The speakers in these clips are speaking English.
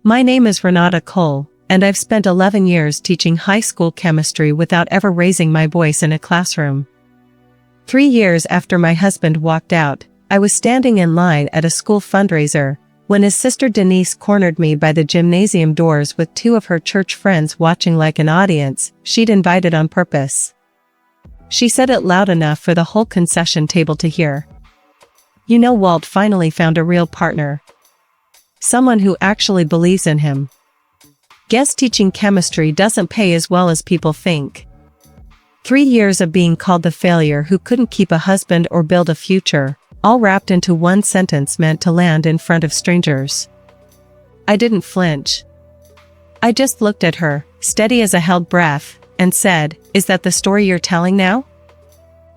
My name is Renata Cole, and I've spent 11 years teaching high school chemistry without ever raising my voice in a classroom. 3 years after my husband walked out, I was standing in line at a school fundraiser, when his sister Denise cornered me by the gymnasium doors with 2 of her church friends watching like an audience she'd invited on purpose. She said it loud enough for the whole concession table to hear. "You know, Walt finally found a real partner. Someone who actually believes in him. Guess teaching chemistry doesn't pay as well as people think." 3 years of being called the failure who couldn't keep a husband or build a future, all wrapped into one sentence meant to land in front of strangers. I didn't flinch. I just looked at her, steady as a held breath, and said, "Is that the story you're telling now?"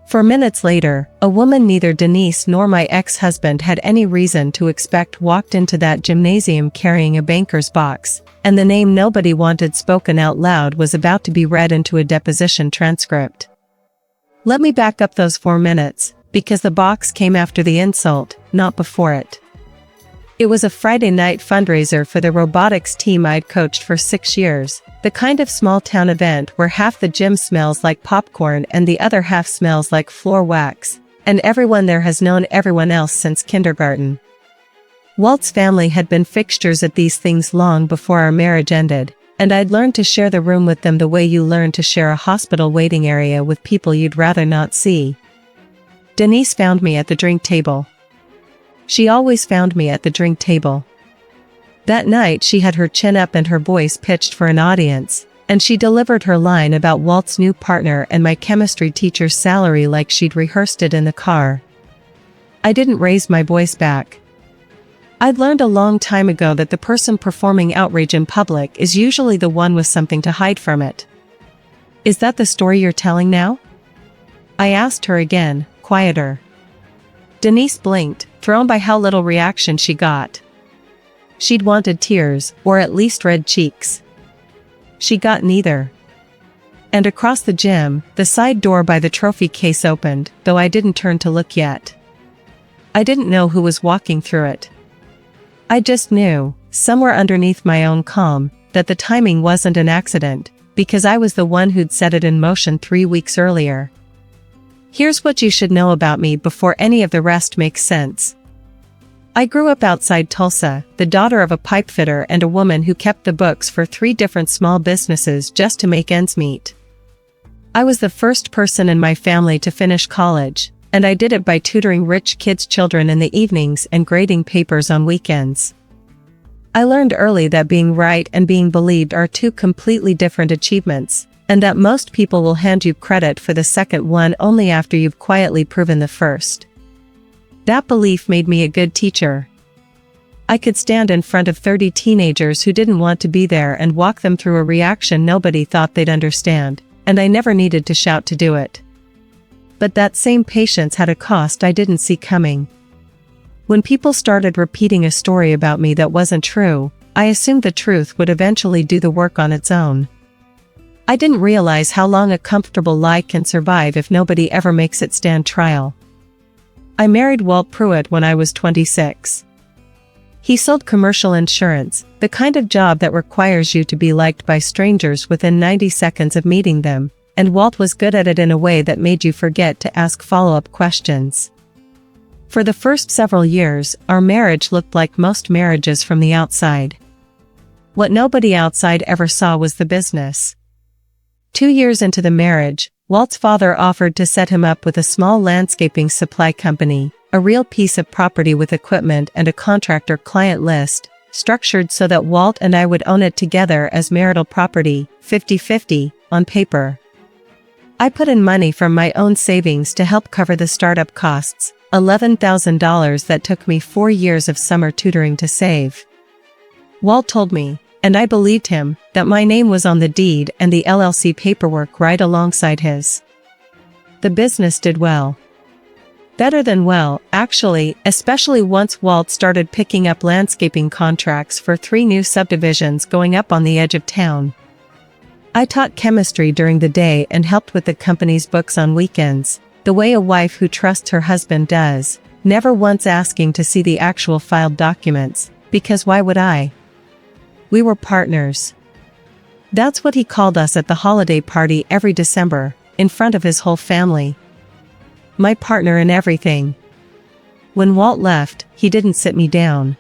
4 minutes later, a woman neither Denise nor my ex-husband had any reason to expect walked into that gymnasium carrying a banker's box, and the name nobody wanted spoken out loud was about to be read into a deposition transcript. Let me back up those 4 minutes, because the box came after the insult, not before it. It was a Friday night fundraiser for the robotics team I'd coached for 6 years, the kind of small-town event where half the gym smells like popcorn and the other half smells like floor wax, and everyone there has known everyone else since kindergarten. Walt's family had been fixtures at these things long before our marriage ended, and I'd learned to share the room with them the way you learn to share a hospital waiting area with people you'd rather not see. Denise found me at the drink table. She always found me at the drink table. That night she had her chin up and her voice pitched for an audience, and she delivered her line about Walt's new partner and my chemistry teacher's salary like she'd rehearsed it in the car. I didn't raise my voice back. I'd learned a long time ago that the person performing outrage in public is usually the one with something to hide from it. "Is that the story you're telling now?" I asked her again, quieter. Denise blinked, thrown by how little reaction she got. She'd wanted tears, or at least red cheeks. She got neither. And across the gym, the side door by the trophy case opened, though I didn't turn to look yet. I didn't know who was walking through it. I just knew, somewhere underneath my own calm, that the timing wasn't an accident, because I was the one who'd set it in motion 3 weeks earlier. Here's what you should know about me before any of the rest makes sense. I grew up outside Tulsa, the daughter of a pipefitter and a woman who kept the books for 3 different small businesses just to make ends meet. I was the first person in my family to finish college, and I did it by tutoring rich kids' children in the evenings and grading papers on weekends. I learned early that being right and being believed are 2 completely different achievements, and that most people will hand you credit for the second one only after you've quietly proven the first. That belief made me a good teacher. I could stand in front of 30 teenagers who didn't want to be there and walk them through a reaction nobody thought they'd understand, and I never needed to shout to do it. But that same patience had a cost I didn't see coming. When people started repeating a story about me that wasn't true, I assumed the truth would eventually do the work on its own. I didn't realize how long a comfortable lie can survive if nobody ever makes it stand trial. I married Walt Pruitt when I was 26. He sold commercial insurance, the kind of job that requires you to be liked by strangers within 90 seconds of meeting them, and Walt was good at it in a way that made you forget to ask follow-up questions. For the first several years, our marriage looked like most marriages from the outside. What nobody outside ever saw was the business. 2 years into the marriage, Walt's father offered to set him up with a small landscaping supply company, a real piece of property with equipment and a contractor client list, structured so that Walt and I would own it together as marital property, 50-50, on paper. I put in money from my own savings to help cover the startup costs, $11,000 that took me 4 years of summer tutoring to save. Walt told me, and I believed him, that my name was on the deed and the LLC paperwork right alongside his. The business did well. Better than well, actually, especially once Walt started picking up landscaping contracts for 3 new subdivisions going up on the edge of town. I taught chemistry during the day and helped with the company's books on weekends, the way a wife who trusts her husband does, never once asking to see the actual filed documents, because why would I? We were partners. That's what he called us at the holiday party every December, in front of his whole family. My partner in everything. When Walt left, he didn't sit me down.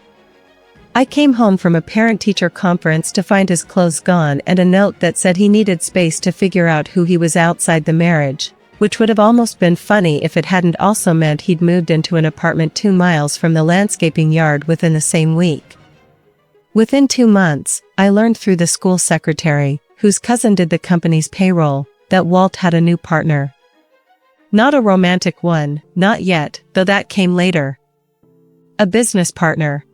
I came home from a parent-teacher conference to find his clothes gone and a note that said he needed space to figure out who he was outside the marriage, which would have almost been funny if it hadn't also meant he'd moved into an apartment 2 miles from the landscaping yard within the same week. Within 2 months, I learned through the school secretary, whose cousin did the company's payroll, that Walt had a new partner. Not a romantic one, not yet, though that came later. A business partner.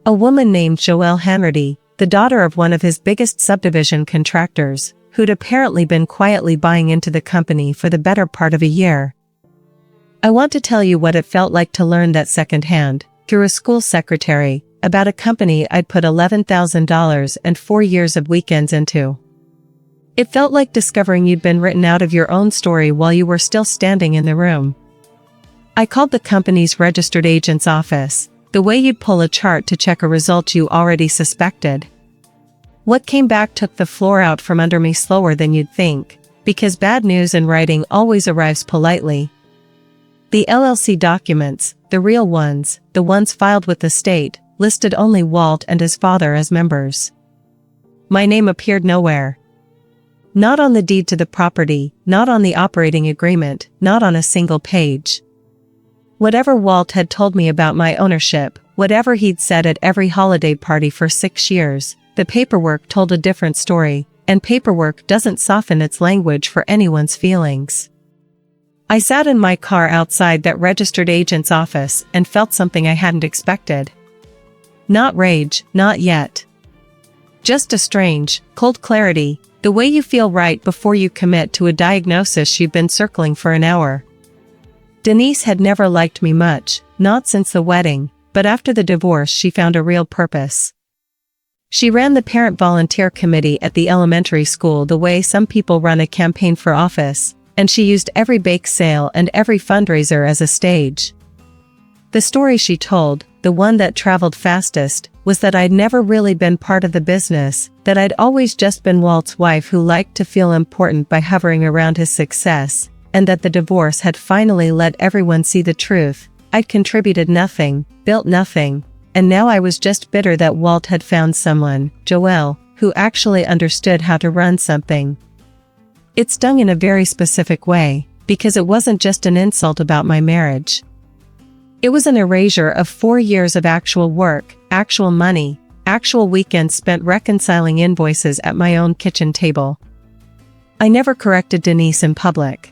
A woman named Joelle Hanratty, the daughter of one of his biggest subdivision contractors, who'd apparently been quietly buying into the company for the better part of a year. I want to tell you what it felt like to learn that secondhand, through a school secretary, about a company I'd put $11,000 and 4 years of weekends into. It felt like discovering you'd been written out of your own story while you were still standing in the room. I called the company's registered agent's office, the way you'd pull a chart to check a result you already suspected. What came back took the floor out from under me slower than you'd think, because bad news in writing always arrives politely. The LLC documents, the real ones, the ones filed with the state, listed only Walt and his father as members. My name appeared nowhere. Not on the deed to the property, not on the operating agreement, not on a single page. Whatever Walt had told me about my ownership, whatever he'd said at every holiday party for 6 years, the paperwork told a different story, and paperwork doesn't soften its language for anyone's feelings. I sat in my car outside that registered agent's office and felt something I hadn't expected. Not rage, not yet. Just a strange, cold clarity, the way you feel right before you commit to a diagnosis you've been circling for an hour. Denise had never liked me much, not since the wedding, but after the divorce she found a real purpose. She ran the parent volunteer committee at the elementary school the way some people run a campaign for office, and she used every bake sale and every fundraiser as a stage. The story she told, the one that traveled fastest, was that I'd never really been part of the business, that I'd always just been Walt's wife who liked to feel important by hovering around his success, and that the divorce had finally let everyone see the truth. I'd contributed nothing, built nothing, and now I was just bitter that Walt had found someone, Joelle, who actually understood how to run something. It stung in a very specific way, because it wasn't just an insult about my marriage. It was an erasure of 4 years of actual work, actual money, actual weekends spent reconciling invoices at my own kitchen table. I never corrected Denise in public.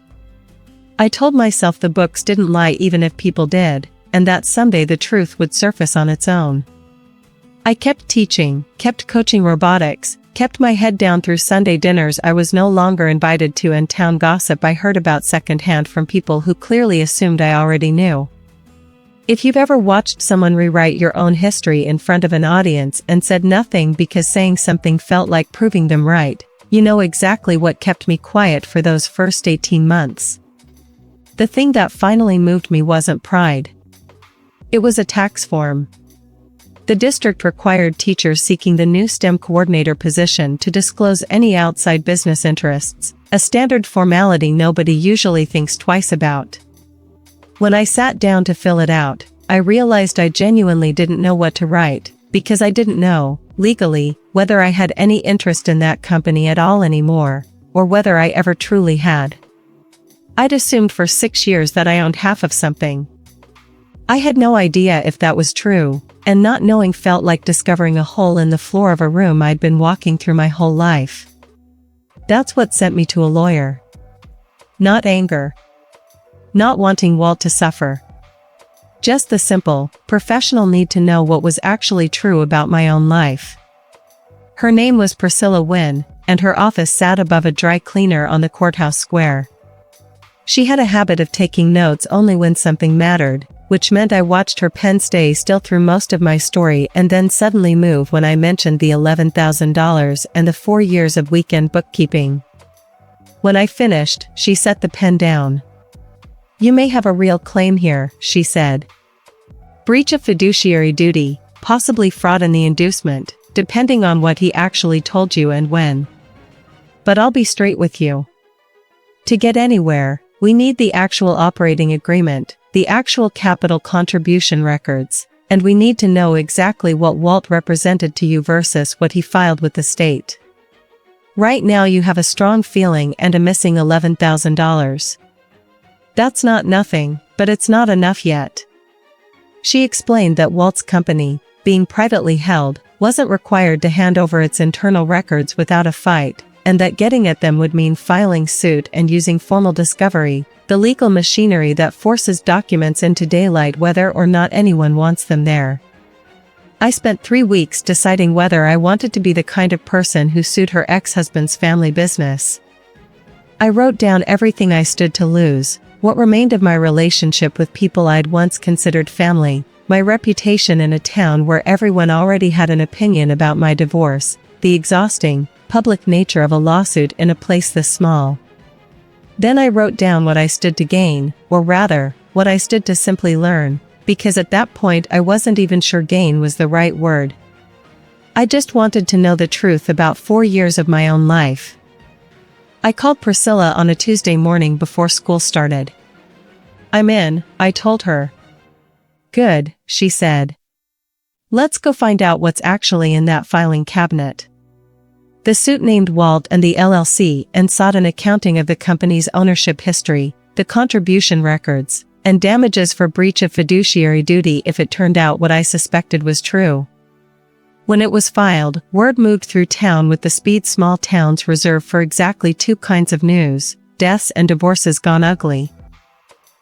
I told myself the books didn't lie even if people did, and that someday the truth would surface on its own. I kept teaching, kept coaching robotics, kept my head down through Sunday dinners I was no longer invited to and town gossip I heard about secondhand from people who clearly assumed I already knew. If you've ever watched someone rewrite your own history in front of an audience and said nothing because saying something felt like proving them right, you know exactly what kept me quiet for those first 18 months. The thing that finally moved me wasn't pride. It was a tax form. The district required teachers seeking the new STEM coordinator position to disclose any outside business interests, a standard formality nobody usually thinks twice about. When I sat down to fill it out, I realized I genuinely didn't know what to write, because I didn't know, legally, whether I had any interest in that company at all anymore, or whether I ever truly had. I'd assumed for 6 years that I owned half of something. I had no idea if that was true, and not knowing felt like discovering a hole in the floor of a room I'd been walking through my whole life. That's what sent me to a lawyer. Not anger. Not wanting Walt to suffer. Just the simple, professional need to know what was actually true about my own life. Her name was Priscilla Wynn, and her office sat above a dry cleaner on the courthouse square. She had a habit of taking notes only when something mattered, which meant I watched her pen stay still through most of my story and then suddenly move when I mentioned the $11,000 and the 4 years of weekend bookkeeping. When I finished, she set the pen down. "You may have a real claim here," she said. "Breach of fiduciary duty, possibly fraud in the inducement, depending on what he actually told you and when. But I'll be straight with you. To get anywhere, we need the actual operating agreement, the actual capital contribution records, and we need to know exactly what Walt represented to you versus what he filed with the state. Right now you have a strong feeling and a missing $11,000. That's not nothing, but it's not enough yet. She explained that Walt's company, being privately held, wasn't required to hand over its internal records without a fight, and that getting at them would mean filing suit and using formal discovery, the legal machinery that forces documents into daylight whether or not anyone wants them there. I spent 3 weeks deciding whether I wanted to be the kind of person who sued her ex-husband's family business. I wrote down everything I stood to lose, what remained of my relationship with people I'd once considered family, my reputation in a town where everyone already had an opinion about my divorce, the exhausting, public nature of a lawsuit in a place this small. Then I wrote down what I stood to gain, or rather, what I stood to simply learn, because at that point I wasn't even sure gain was the right word. I just wanted to know the truth about 4 years of my own life. I called Priscilla on a Tuesday morning before school started. "I'm in," I told her. "Good," she said. "Let's go find out what's actually in that filing cabinet." The suit named Walt and the LLC and sought an accounting of the company's ownership history, the contribution records, and damages for breach of fiduciary duty if it turned out what I suspected was true. When it was filed, word moved through town with the speed small towns reserve for exactly 2 kinds of news: deaths and divorces gone ugly.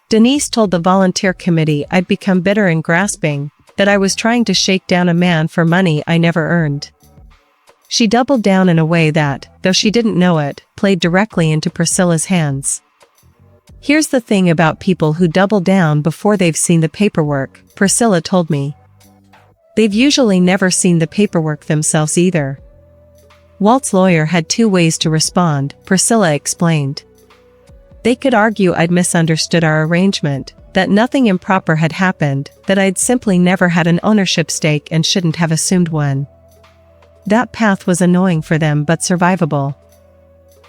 Denise told the volunteer committee I'd become bitter and grasping, that I was trying to shake down a man for money I never earned. She doubled down in a way that, though she didn't know it, played directly into Priscilla's hands. "Here's the thing about people who double down before they've seen the paperwork," Priscilla told me. "They've usually never seen the paperwork themselves either." Walt's lawyer had 2 ways to respond, Priscilla explained. They could argue I'd misunderstood our arrangement, that nothing improper had happened, that I'd simply never had an ownership stake and shouldn't have assumed one. That path was annoying for them but survivable.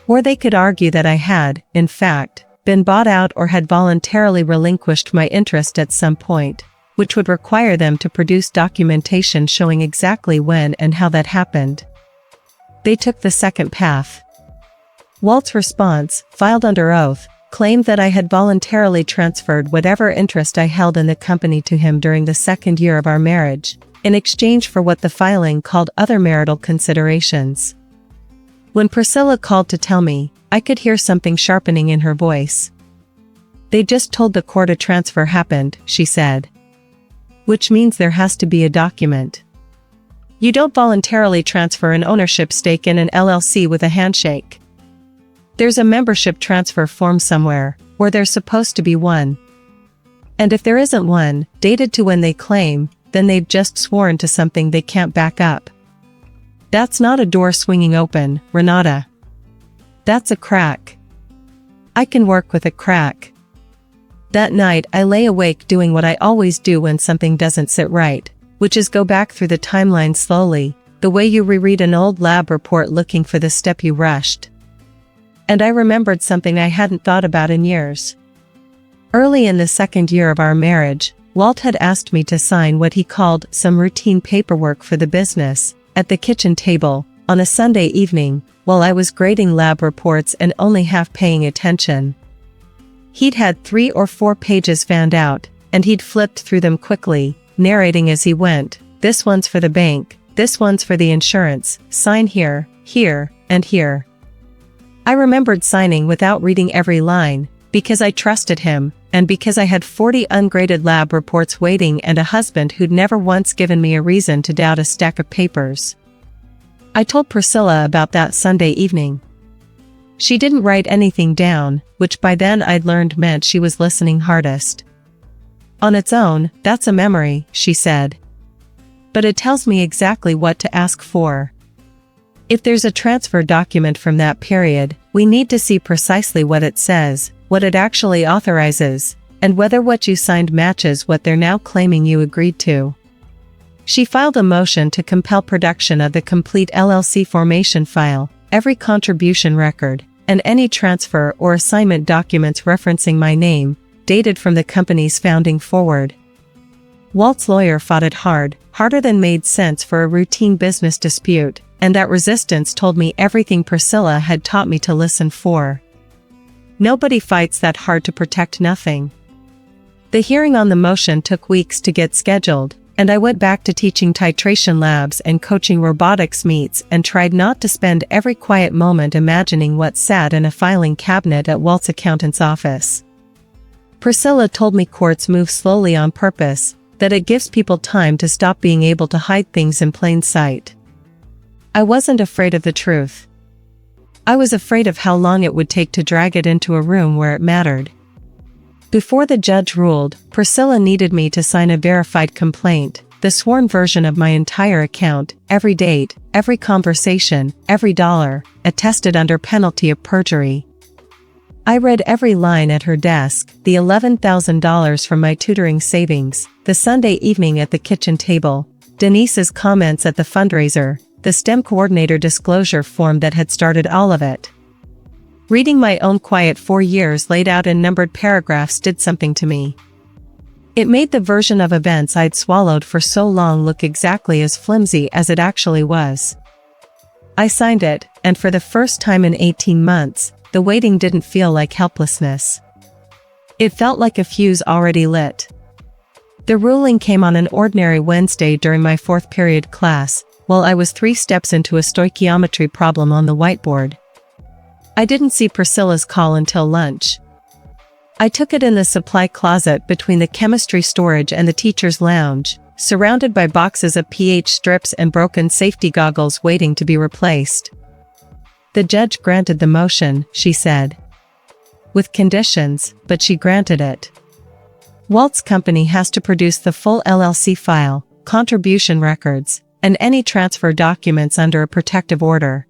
Or they could argue that I had, in fact, been bought out or had voluntarily relinquished my interest at some point, which would require them to produce documentation showing exactly when and how that happened. They took the second path. Walt's response, filed under oath, claimed that I had voluntarily transferred whatever interest I held in the company to him during the 2nd year of our marriage, in exchange for what the filing called other marital considerations. When Priscilla called to tell me, I could hear something sharpening in her voice. "They just told the court a transfer happened," she said. "Which means there has to be a document. You don't voluntarily transfer an ownership stake in an LLC with a handshake. There's a membership transfer form somewhere, or there's supposed to be one. And if there isn't one, dated to when they claim, then they've just sworn to something they can't back up. That's not a door swinging open, Renata. That's a crack. I can work with a crack." That night I lay awake doing what I always do when something doesn't sit right, which is go back through the timeline slowly, the way you reread an old lab report looking for the step you rushed. And I remembered something I hadn't thought about in years. Early in the 2nd year of our marriage, Walt had asked me to sign what he called some routine paperwork for the business, at the kitchen table, on a Sunday evening, while I was grading lab reports and only half paying attention. He'd had 3 or 4 pages found out, and he'd flipped through them quickly, narrating as he went, "This one's for the bank, this one's for the insurance, sign here, here, and here." I remembered signing without reading every line, because I trusted him, and because I had 40 ungraded lab reports waiting and a husband who'd never once given me a reason to doubt a stack of papers. I told Priscilla about that Sunday evening. She didn't write anything down, which by then I'd learned meant she was listening hardest. "On its own, that's a memory," she said. "But it tells me exactly what to ask for. If there's a transfer document from that period, we need to see precisely what it says, what it actually authorizes, and whether what you signed matches what they're now claiming you agreed to." She filed a motion to compel production of the complete LLC formation file, every contribution record, and any transfer or assignment documents referencing my name, dated from the company's founding forward. Walt's lawyer fought it hard, harder than made sense for a routine business dispute, and that resistance told me everything Priscilla had taught me to listen for. Nobody fights that hard to protect nothing. The hearing on the motion took weeks to get scheduled, and I went back to teaching titration labs and coaching robotics meets and tried not to spend every quiet moment imagining what sat in a filing cabinet at Walt's accountant's office. Priscilla told me courts move slowly on purpose, that it gives people time to stop being able to hide things in plain sight. I wasn't afraid of the truth. I was afraid of how long it would take to drag it into a room where it mattered. Before the judge ruled, Priscilla needed me to sign a verified complaint, the sworn version of my entire account, every date, every conversation, every dollar, attested under penalty of perjury. I read every line at her desk, the $11,000 from my tutoring savings, the Sunday evening at the kitchen table, Denise's comments at the fundraiser, the STEM coordinator disclosure form that had started all of it. Reading my own quiet 4 years laid out in numbered paragraphs did something to me. It made the version of events I'd swallowed for so long look exactly as flimsy as it actually was. I signed it, and for the first time in 18 months, the waiting didn't feel like helplessness. It felt like a fuse already lit. The ruling came on an ordinary Wednesday during my 4th period class, while I was 3 steps into a stoichiometry problem on the whiteboard. I didn't see Priscilla's call until lunch. I took it in the supply closet between the chemistry storage and the teacher's lounge, surrounded by boxes of pH strips and broken safety goggles waiting to be replaced. The judge granted the motion, she said. With conditions, but she granted it. Walt's company has to produce the full LLC file, contribution records, and any transfer documents under a protective order.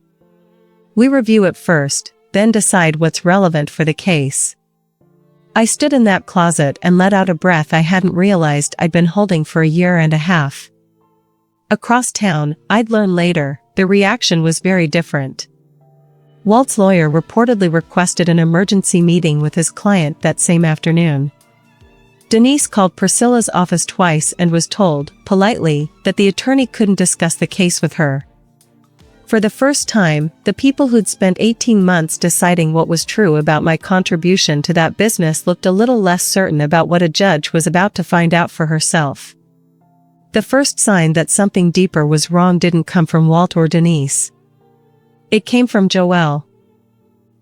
We review it first, then decide what's relevant for the case. I stood in that closet and let out a breath I hadn't realized I'd been holding for a year and a half. Across town, I'd learn later, the reaction was very different. Walt's lawyer reportedly requested an emergency meeting with his client that same afternoon. Denise called Priscilla's office twice and was told, politely, that the attorney couldn't discuss the case with her. For the first time, the people who'd spent 18 months deciding what was true about my contribution to that business looked a little less certain about what a judge was about to find out for herself. The first sign that something deeper was wrong didn't come from Walt or Denise. It came from Joelle.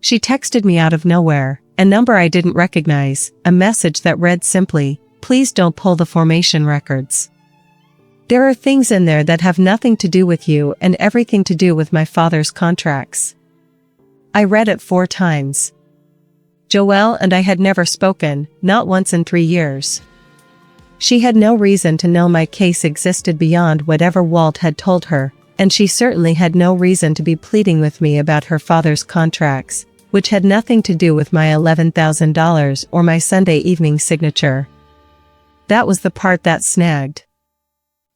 She texted me out of nowhere, a number I didn't recognize, a message that read simply, "Please don't pull the formation records. There are things in there that have nothing to do with you and everything to do with my father's contracts." I read it 4 times. Joelle and I had never spoken, not once in 3 years. She had no reason to know my case existed beyond whatever Walt had told her, and she certainly had no reason to be pleading with me about her father's contracts, which had nothing to do with my $11,000 or my Sunday evening signature. That was the part that snagged.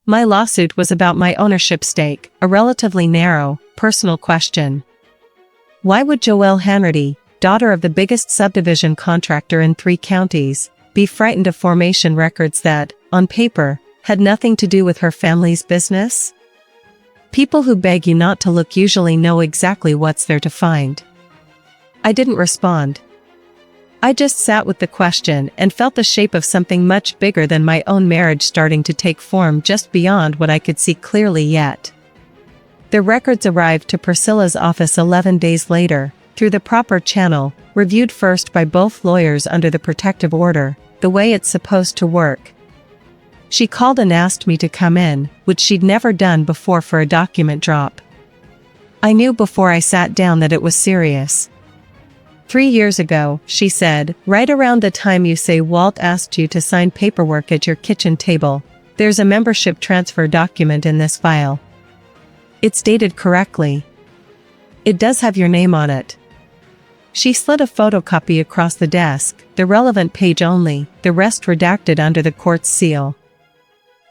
My lawsuit was about my ownership stake, a relatively narrow, personal question. Why would Joelle Hanratty, daughter of the biggest subdivision contractor in 3 counties, be frightened of formation records that, on paper, had nothing to do with her family's business? People who beg you not to look usually know exactly what's there to find. I didn't respond. I just sat with the question and felt the shape of something much bigger than my own marriage starting to take form just beyond what I could see clearly yet. The records arrived to Priscilla's office 11 days later, through the proper channel, reviewed first by both lawyers under the protective order, the way it's supposed to work. She called and asked me to come in, which she'd never done before for a document drop. I knew before I sat down that it was serious. 3 years ago, she said, right around the time you say Walt asked you to sign paperwork at your kitchen table, there's a membership transfer document in this file. It's dated correctly. It does have your name on it. She slid a photocopy across the desk, the relevant page only, the rest redacted under the court's seal.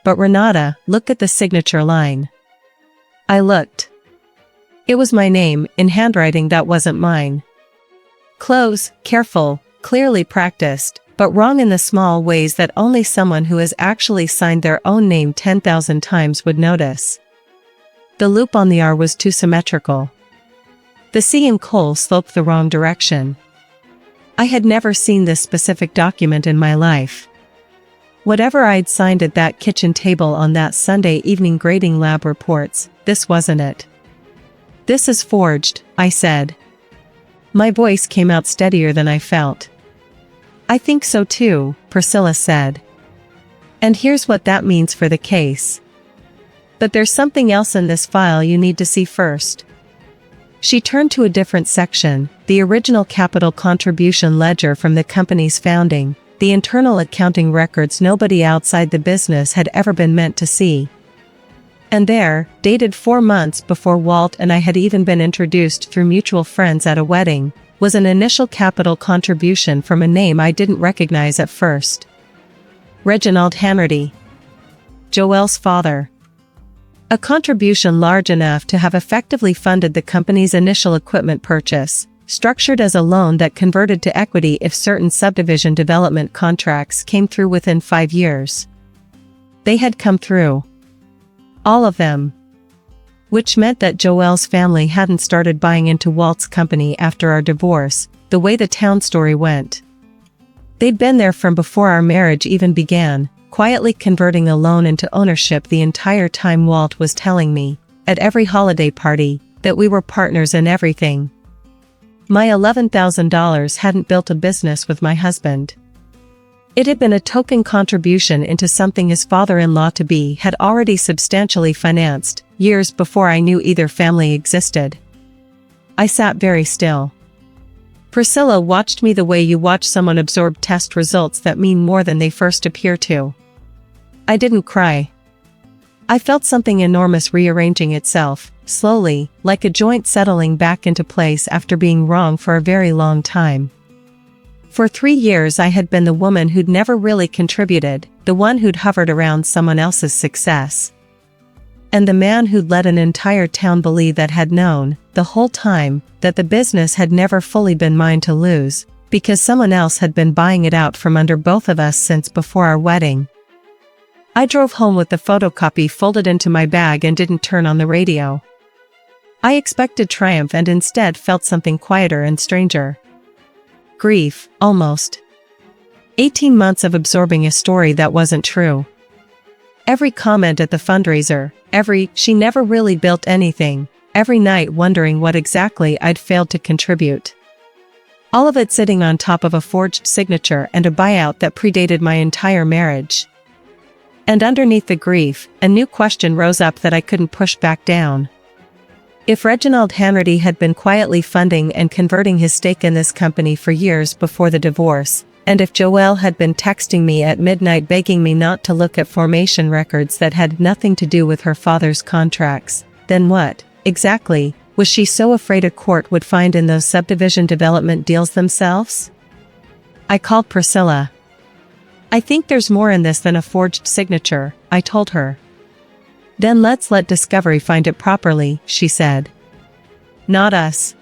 "But Renata, look at the signature line." I looked. It was my name, in handwriting that wasn't mine. Close, careful, clearly practiced, but wrong in the small ways that only someone who has actually signed their own name 10,000 times would notice. The loop on the R was too symmetrical. The C in Cole sloped the wrong direction. I had never seen this specific document in my life. Whatever I'd signed at that kitchen table on that Sunday evening grading lab reports, this wasn't it. "This is forged," I said. My voice came out steadier than I felt. "I think so too," Priscilla said. "And here's what that means for the case. But there's something else in this file you need to see first." She turned to a different section, the original capital contribution ledger from the company's founding, the internal accounting records nobody outside the business had ever been meant to see. And there, dated 4 months before Walt and I had even been introduced through mutual friends at a wedding, was an initial capital contribution from a name I didn't recognize at first. Reginald Hanratty. Joelle's father. A contribution large enough to have effectively funded the company's initial equipment purchase, structured as a loan that converted to equity if certain subdivision development contracts came through within 5 years. They had come through. All of them. Which meant that Joelle's family hadn't started buying into Walt's company after our divorce, the way the town story went. They'd been there from before our marriage even began, quietly converting a loan into ownership the entire time Walt was telling me, at every holiday party, that we were partners in everything. My $11,000 hadn't built a business with my husband. It had been a token contribution into something his father-in-law-to-be had already substantially financed, years before I knew either family existed. I sat very still. Priscilla watched me the way you watch someone absorb test results that mean more than they first appear to. I didn't cry. I felt something enormous rearranging itself, slowly, like a joint settling back into place after being wrong for a very long time. For 3 years I had been the woman who'd never really contributed, the one who'd hovered around someone else's success. And the man who'd let an entire town believe that had known, the whole time, that the business had never fully been mine to lose, because someone else had been buying it out from under both of us since before our wedding. I drove home with the photocopy folded into my bag and didn't turn on the radio. I expected triumph and instead felt something quieter and stranger. Grief, almost. 18 months of absorbing a story that wasn't true. Every comment at the fundraiser, every "she never really built anything," every night wondering what exactly I'd failed to contribute. All of it sitting on top of a forged signature and a buyout that predated my entire marriage. And underneath the grief, a new question rose up that I couldn't push back down. If Reginald Hanratty had been quietly funding and converting his stake in this company for years before the divorce, and if Joelle had been texting me at midnight begging me not to look at formation records that had nothing to do with her father's contracts, then what, exactly, was she so afraid a court would find in those subdivision development deals themselves? I called Priscilla. "I think there's more in this than a forged signature," I told her. "Then let's let Discovery find it properly," she said. "Not us."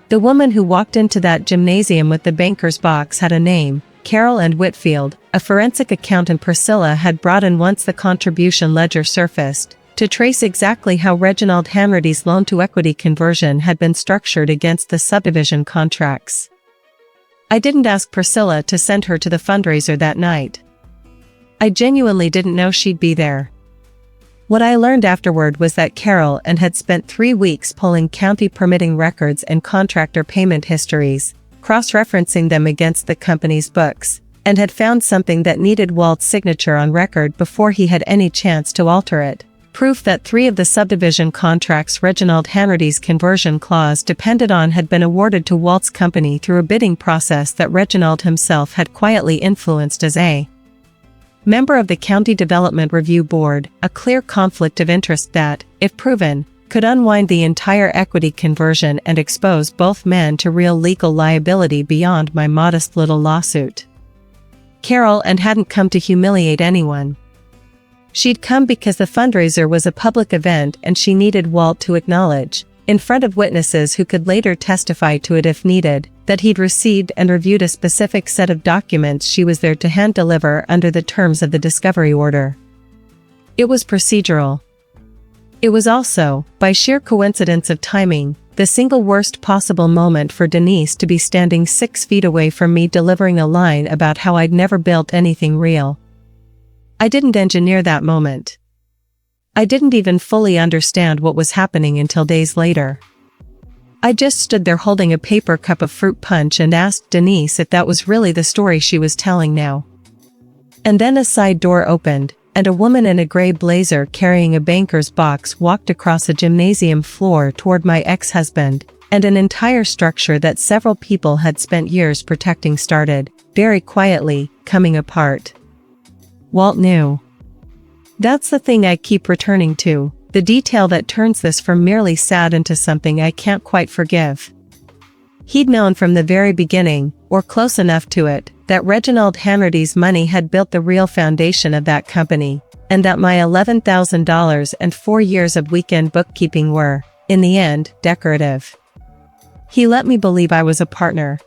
The woman who walked into that gymnasium with the banker's box had a name, Carol and Whitfield, a forensic accountant Priscilla had brought in once the contribution ledger surfaced, to trace exactly how Reginald Hanratty's loan-to-equity conversion had been structured against the subdivision contracts. I didn't ask Priscilla to send her to the fundraiser that night. I genuinely didn't know she'd be there. What I learned afterward was that Carol and had spent 3 weeks pulling county permitting records and contractor payment histories, cross-referencing them against the company's books, and had found something that needed Walt's signature on record before he had any chance to alter it. Proof that 3 of the subdivision contracts Reginald Hanratty's conversion clause depended on had been awarded to Walt's company through a bidding process that Reginald himself had quietly influenced as a member of the County Development Review Board, a clear conflict of interest that, if proven, could unwind the entire equity conversion and expose both men to real legal liability beyond my modest little lawsuit. Carol and hadn't come to humiliate anyone. She'd come because the fundraiser was a public event and she needed Walt to acknowledge, in front of witnesses who could later testify to it if needed, that he'd received and reviewed a specific set of documents she was there to hand-deliver under the terms of the discovery order. It was procedural. It was also, by sheer coincidence of timing, the single worst possible moment for Denise to be standing 6 feet away from me delivering a line about how I'd never built anything real. I didn't engineer that moment. I didn't even fully understand what was happening until days later. I just stood there holding a paper cup of fruit punch and asked Denise if that was really the story she was telling now. And then a side door opened, and a woman in a gray blazer carrying a banker's box walked across a gymnasium floor toward my ex-husband, and an entire structure that several people had spent years protecting started, very quietly, coming apart. Walt knew. That's the thing I keep returning to, the detail that turns this from merely sad into something I can't quite forgive. He'd known from the very beginning, or close enough to it, that Reginald Hanratty's money had built the real foundation of that company, and that my $11,000 and 4 years of weekend bookkeeping were, in the end, decorative. He let me believe I was a partner.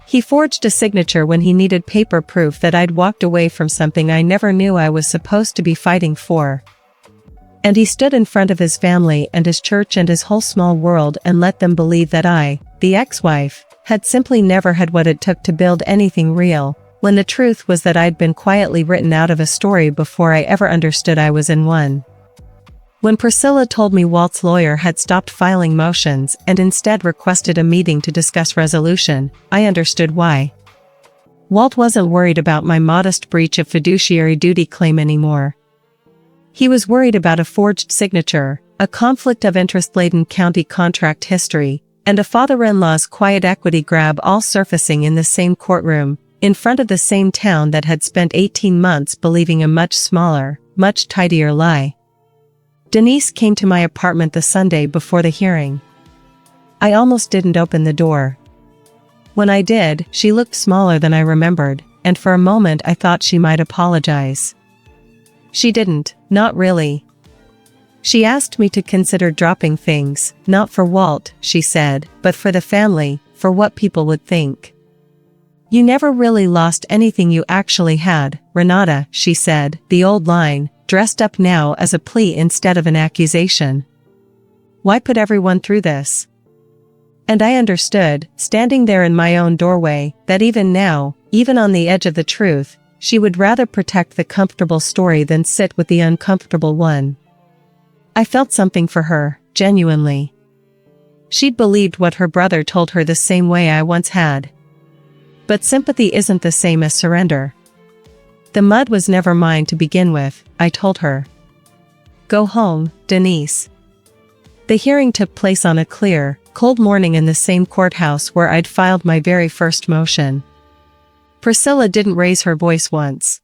He forged a signature when he needed paper proof that I'd walked away from something I never knew I was supposed to be fighting for. And he stood in front of his family and his church and his whole small world and let them believe that I, the ex-wife, had simply never had what it took to build anything real, when the truth was that I'd been quietly written out of a story before I ever understood I was in one. When Priscilla told me Walt's lawyer had stopped filing motions and instead requested a meeting to discuss resolution, I understood why. Walt wasn't worried about my modest breach of fiduciary duty claim anymore. He was worried about a forged signature, a conflict of interest-laden county contract history, and a father-in-law's quiet equity grab all surfacing in the same courtroom, in front of the same town that had spent 18 months believing a much smaller, much tidier lie. Denise came to my apartment the Sunday before the hearing. I almost didn't open the door. When I did, she looked smaller than I remembered, and for a moment I thought she might apologize. She didn't, not really. She asked me to consider dropping things, not for Walt, she said, but for the family, for what people would think. You never really lost anything you actually had, Renata, she said, the old line, dressed up now as a plea instead of an accusation. Why put everyone through this? And I understood, standing there in my own doorway, that even now, even on the edge of the truth, she would rather protect the comfortable story than sit with the uncomfortable one. I felt something for her, genuinely. She'd believed what her brother told her the same way I once had. But sympathy isn't the same as surrender. The mud was never mine to begin with, I told her. Go home, Denise. The hearing took place on a clear, cold morning in the same courthouse where I'd filed my very first motion. Priscilla didn't raise her voice once.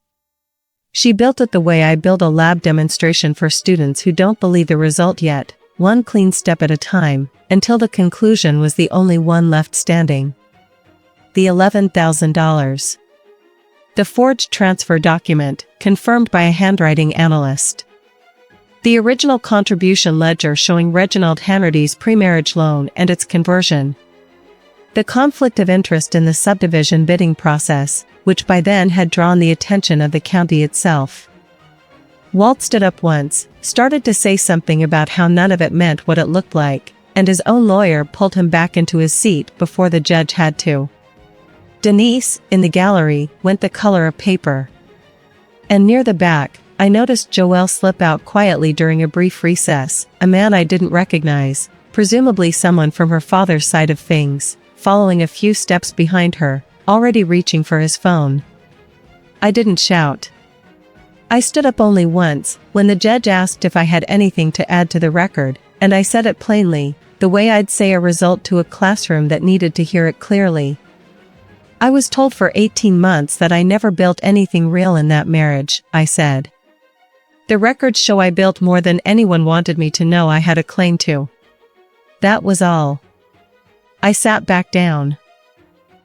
She built it the way I build a lab demonstration for students who don't believe the result yet, one clean step at a time, until the conclusion was the only one left standing. The $11,000. The forged transfer document, confirmed by a handwriting analyst. The original contribution ledger showing Reginald Hanratty's pre-marriage loan and its conversion. The conflict of interest in the subdivision bidding process, which by then had drawn the attention of the county itself. Walt stood up once, started to say something about how none of it meant what it looked like, and his own lawyer pulled him back into his seat before the judge had to. Denise, in the gallery, went the color of paper. And near the back, I noticed Joel slip out quietly during a brief recess, a man I didn't recognize, presumably someone from her father's side of things, following a few steps behind her, already reaching for his phone. I didn't shout. I stood up only once, when the judge asked if I had anything to add to the record, and I said it plainly, the way I'd say a result to a classroom that needed to hear it clearly. I was told for 18 months that I never built anything real in that marriage, I said. The records show I built more than anyone wanted me to know I had a claim to. That was all. I sat back down.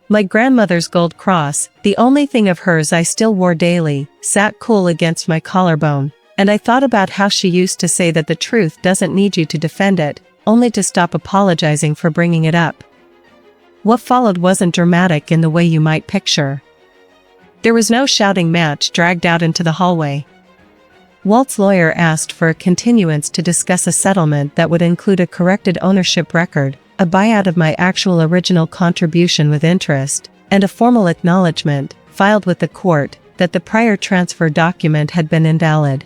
My grandmother's gold cross, the only thing of hers I still wore daily, sat cool against my collarbone, and I thought about how she used to say that the truth doesn't need you to defend it, only to stop apologizing for bringing it up. What followed wasn't dramatic in the way you might picture. There was no shouting match dragged out into the hallway. Walt's lawyer asked for a continuance to discuss a settlement that would include a corrected ownership record, a buyout of my actual original contribution with interest, and a formal acknowledgement, filed with the court, that the prior transfer document had been invalid.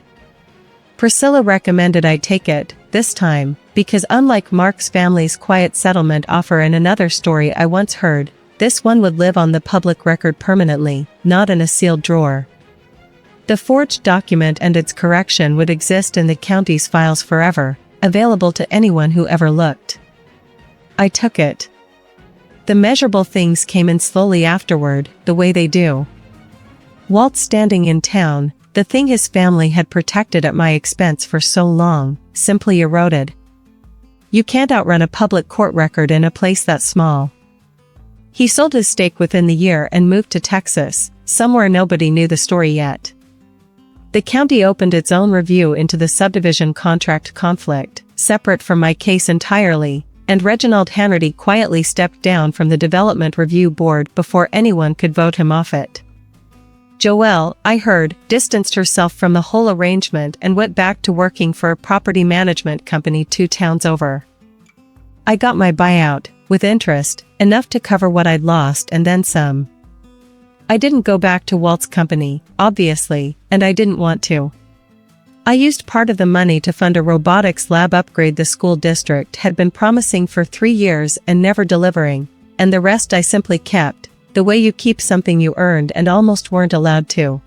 Priscilla recommended I take it, this time, because unlike Mark's family's quiet settlement offer in another story I once heard, this one would live on the public record permanently, not in a sealed drawer. The forged document and its correction would exist in the county's files forever, available to anyone who ever looked. I took it. The measurable things came in slowly afterward, the way they do. Walt standing in town, the thing his family had protected at my expense for so long, simply eroded. You can't outrun a public court record in a place that small. He sold his stake within the year and moved to Texas, somewhere nobody knew the story yet. The county opened its own review into the subdivision contract conflict, separate from my case entirely, and Reginald Hanratty quietly stepped down from the Development Review Board before anyone could vote him off it. Joelle, I heard, distanced herself from the whole arrangement and went back to working for a property management company 2 towns over. I got my buyout, with interest, enough to cover what I'd lost and then some. I didn't go back to Walt's company, obviously, and I didn't want to. I used part of the money to fund a robotics lab upgrade the school district had been promising for 3 years and never delivering, and the rest I simply kept, the way you keep something you earned and almost weren't allowed to.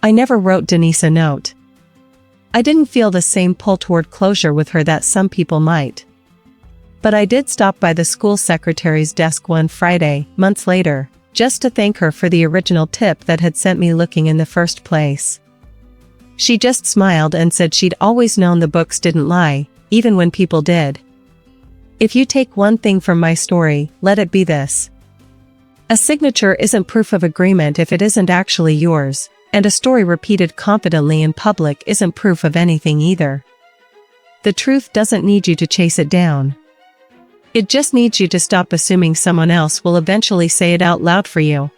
I never wrote Denise a note. I didn't feel the same pull toward closure with her that some people might. But I did stop by the school secretary's desk one Friday, months later, just to thank her for the original tip that had sent me looking in the first place. She just smiled and said she'd always known the books didn't lie, even when people did. If you take one thing from my story, let it be this. A signature isn't proof of agreement if it isn't actually yours, and a story repeated confidently in public isn't proof of anything either. The truth doesn't need you to chase it down. It just needs you to stop assuming someone else will eventually say it out loud for you.